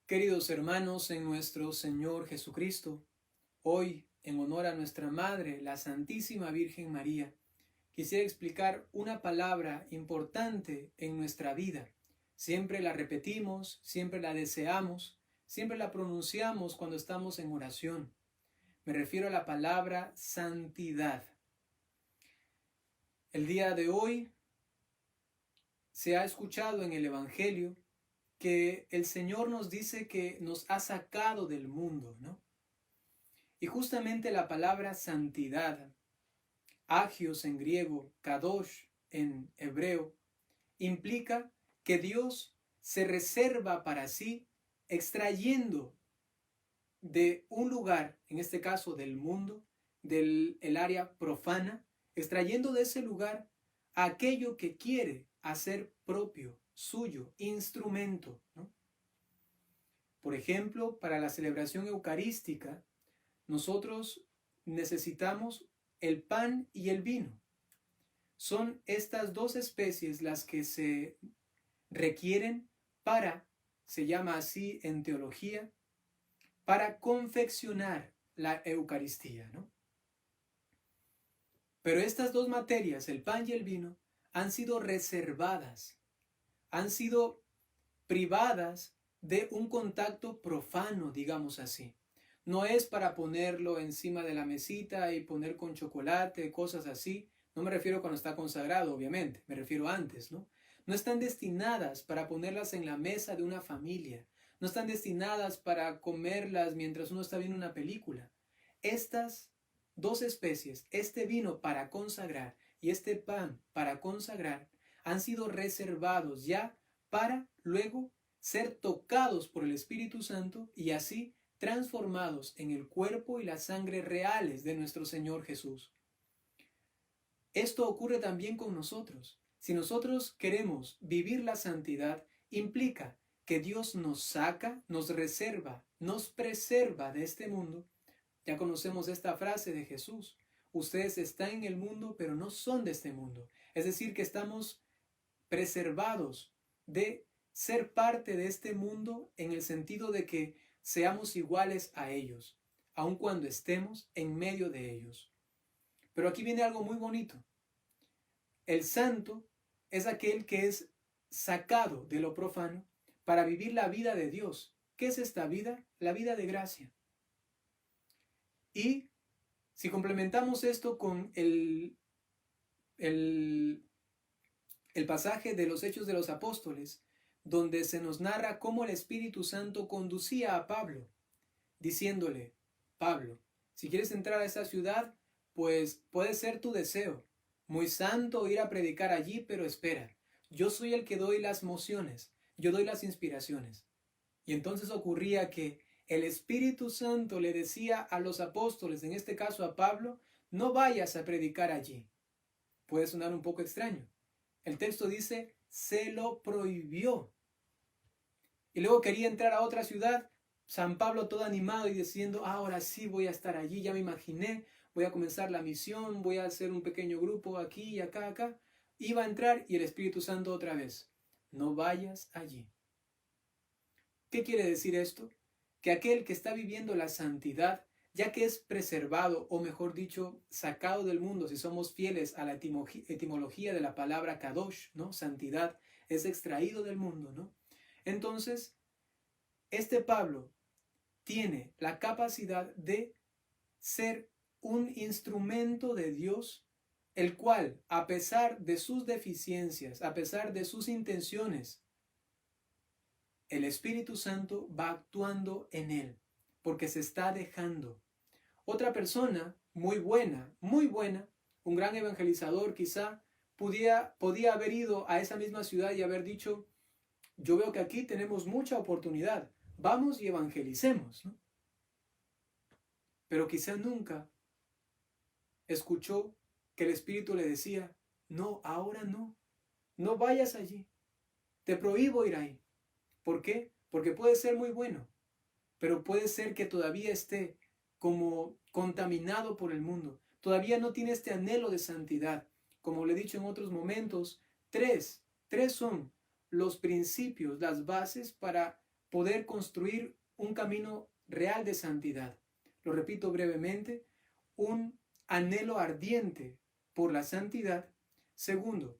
Queridos hermanos en nuestro Señor Jesucristo, hoy, en honor a nuestra Madre, la Santísima Virgen María, quisiera explicar una palabra importante en nuestra vida. Siempre la repetimos, siempre la deseamos, siempre la pronunciamos cuando estamos en oración. Me refiero a la palabra santidad. El día de hoy se ha escuchado en el Evangelio que el Señor nos dice que nos ha sacado del mundo, ¿no? Y justamente la palabra santidad, agios en griego, kadosh en hebreo, implica que Dios se reserva para sí, extrayendo de un lugar, en este caso del mundo, del área profana, extrayendo de ese lugar aquello que quiere hacer propio, suyo, instrumento, ¿no? Por ejemplo, para la celebración eucarística, nosotros necesitamos el pan y el vino. Son estas dos especies las que se requieren para, se llama así en teología, para confeccionar la Eucaristía, ¿no? Pero estas dos materias, el pan y el vino, han sido reservadas, han sido privadas de un contacto profano, digamos así. No es para ponerlo encima de la mesita y poner con chocolate, cosas así. No me refiero cuando está consagrado, obviamente, me refiero antes, ¿no? No están destinadas para ponerlas en la mesa de una familia. No están destinadas para comerlas mientras uno está viendo una película. Estas dos especies, este vino para consagrar y este pan para consagrar, han sido reservados ya para luego ser tocados por el Espíritu Santo y así transformados en el cuerpo y la sangre reales de nuestro Señor Jesús. Esto ocurre también con nosotros. Si nosotros queremos vivir la santidad, implica que Dios nos saca, nos reserva, nos preserva de este mundo. Ya conocemos esta frase de Jesús: ustedes están en el mundo, pero no son de este mundo. Es decir, que estamos preservados de ser parte de este mundo en el sentido de que seamos iguales a ellos, aun cuando estemos en medio de ellos. Pero aquí viene algo muy bonito. El santo es aquel que es sacado de lo profano para vivir la vida de Dios. ¿Qué es esta vida? La vida de gracia. Y si complementamos esto con el pasaje de los Hechos de los Apóstoles, donde se nos narra cómo el Espíritu Santo conducía a Pablo, diciéndole: Pablo, si quieres entrar a esa ciudad, pues puede ser tu deseo, muy santo, ir a predicar allí, pero espera, yo soy el que doy las mociones, yo doy las inspiraciones. Y entonces ocurría que el Espíritu Santo le decía a los apóstoles, en este caso a Pablo: no vayas a predicar allí. Puede sonar un poco extraño. El texto dice: se lo prohibió. Y luego quería entrar a otra ciudad, San Pablo todo animado y diciendo: ahora sí voy a estar allí, ya me imaginé, voy a comenzar la misión, voy a hacer un pequeño grupo aquí y acá, acá. Iba a entrar y el Espíritu Santo otra vez: no vayas allí. ¿Qué quiere decir esto? Que aquel que está viviendo la santidad, ya que es preservado, o mejor dicho, sacado del mundo, si somos fieles a la etimología de la palabra kadosh, ¿no? Santidad, es extraído del mundo, ¿no? Entonces, este Pablo tiene la capacidad de ser un instrumento de Dios, el cual, a pesar de sus deficiencias, a pesar de sus intenciones, el Espíritu Santo va actuando en él, porque se está dejando. Otra persona muy buena, un gran evangelizador quizá, podía haber ido a esa misma ciudad y haber dicho: yo veo que aquí tenemos mucha oportunidad, vamos y evangelicemos, ¿no? Pero quizá nunca escuchó que el Espíritu le decía: no, ahora no, no vayas allí, te prohíbo ir ahí. ¿Por qué? Porque puede ser muy bueno, pero puede ser que todavía esté como contaminado por el mundo, todavía no tiene este anhelo de santidad. Como le he dicho en otros momentos, tres son los principios, las bases para poder construir un camino real de santidad. Lo repito brevemente, un anhelo ardiente por la santidad. Segundo,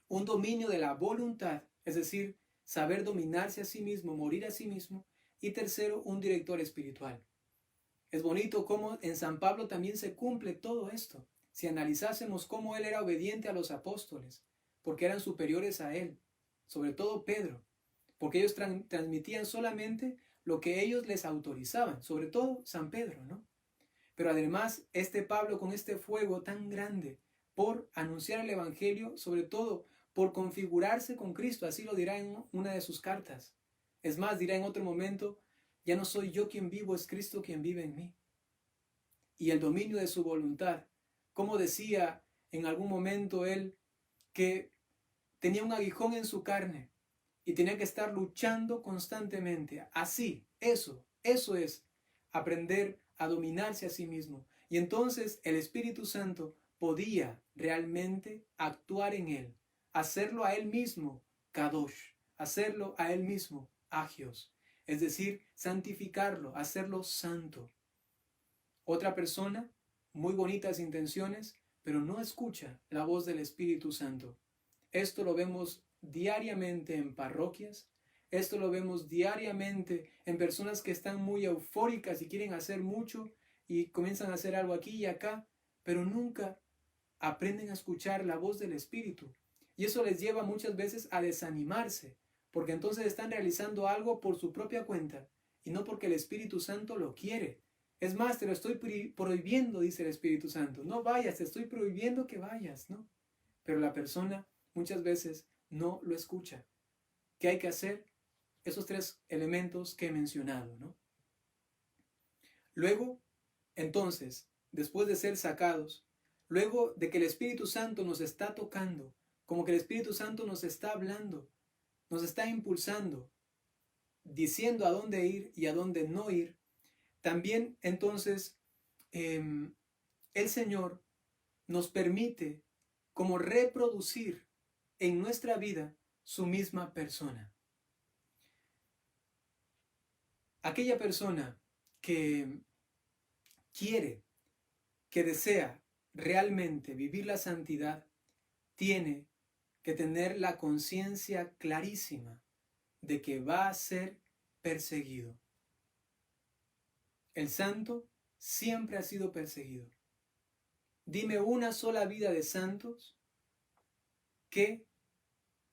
un dominio de la voluntad, es decir, saber dominarse a sí mismo, morir a sí mismo. Y tercero, un director espiritual. Es bonito cómo en San Pablo también se cumple todo esto. Si analizásemos cómo él era obediente a los apóstoles, porque eran superiores a él, sobre todo Pedro, porque ellos transmitían solamente lo que ellos les autorizaban, sobre todo San Pedro, ¿no? Pero además, este Pablo con este fuego tan grande por anunciar el Evangelio, sobre todo por configurarse con Cristo, así lo dirá en una de sus cartas. Es más, dirá en otro momento, ya no soy yo quien vivo, es Cristo quien vive en mí. Y el dominio de su voluntad, como decía en algún momento él, que tenía un aguijón en su carne y tenía que estar luchando constantemente. Así, eso es aprender a dominarse a sí mismo. Y entonces el Espíritu Santo podía realmente actuar en él, hacerlo a él mismo, Kadosh, hacerlo a él mismo, Agios, es decir, santificarlo, hacerlo santo. Otra persona, muy bonitas intenciones, pero no escucha la voz del Espíritu Santo. Esto lo vemos diariamente en parroquias, esto lo vemos diariamente en personas que están muy eufóricas y quieren hacer mucho y comienzan a hacer algo aquí y acá, pero nunca aprenden a escuchar la voz del Espíritu. Y eso les lleva muchas veces a desanimarse, porque entonces están realizando algo por su propia cuenta y no porque el Espíritu Santo lo quiere. Es más, te lo estoy prohibiendo, dice el Espíritu Santo. No vayas, te estoy prohibiendo que vayas, ¿no? Pero la persona muchas veces no lo escucha. ¿Qué hay que hacer? Esos tres elementos que he mencionado, ¿no? Luego, entonces, después de ser sacados, luego de que el Espíritu Santo nos está tocando, como que el Espíritu Santo nos está hablando, nos está impulsando, diciendo a dónde ir y a dónde no ir, también entonces el Señor nos permite como reproducir en nuestra vida su misma persona. Aquella persona que quiere, que desea realmente vivir la santidad, tiene que tener la conciencia clarísima de que va a ser perseguido. El santo siempre ha sido perseguido. Dime una sola vida de santos que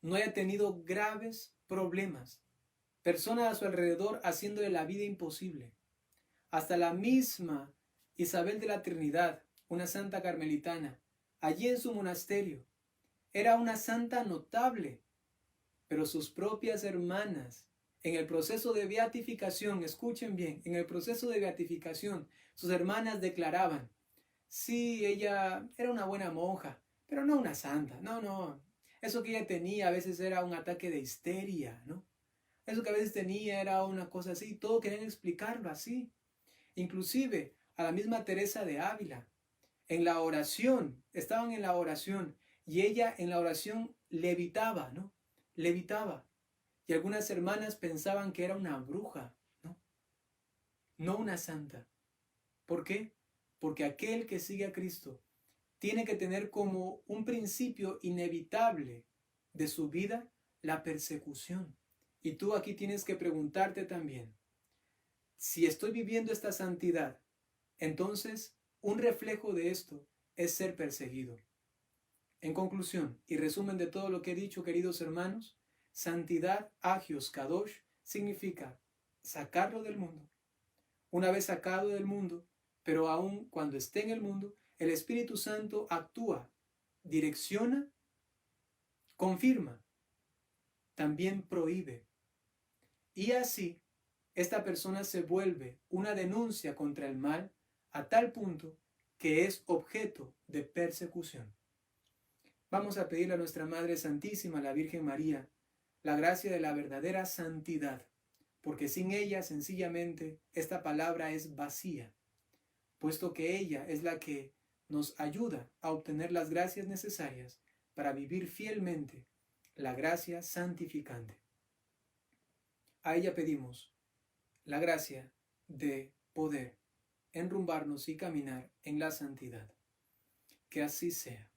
no haya tenido graves problemas, personas a su alrededor haciéndole la vida imposible. Hasta la misma Isabel de la Trinidad, una santa carmelitana, allí en su monasterio, era una santa notable, pero sus propias hermanas, en el proceso de beatificación, escuchen bien, en el proceso de beatificación, sus hermanas declaraban, sí, ella era una buena monja, pero no una santa, no, eso que ella tenía a veces era un ataque de histeria, ¿no? Eso que a veces tenía era una cosa así, todo querían explicarlo así. Inclusive a la misma Teresa de Ávila, en la oración, estaban en la oración, y ella en la oración levitaba, ¿no? Levitaba. Y algunas hermanas pensaban que era una bruja, ¿no? No una santa. ¿Por qué? Porque aquel que sigue a Cristo tiene que tener como un principio inevitable de su vida la persecución. Y tú aquí tienes que preguntarte también, si estoy viviendo esta santidad, entonces un reflejo de esto es ser perseguido. En conclusión y resumen de todo lo que he dicho, queridos hermanos, santidad, agios, kadosh, significa sacarlo del mundo. Una vez sacado del mundo, pero aún cuando esté en el mundo, el Espíritu Santo actúa, direcciona, confirma, también prohíbe. Y así, esta persona se vuelve una denuncia contra el mal a tal punto que es objeto de persecución. Vamos a pedirle a nuestra Madre Santísima, la Virgen María, la gracia de la verdadera santidad, porque sin ella sencillamente esta palabra es vacía, puesto que ella es la que nos ayuda a obtener las gracias necesarias para vivir fielmente la gracia santificante. a ella pedimos la gracia de poder enrumbarnos y caminar en la santidad. Que así sea.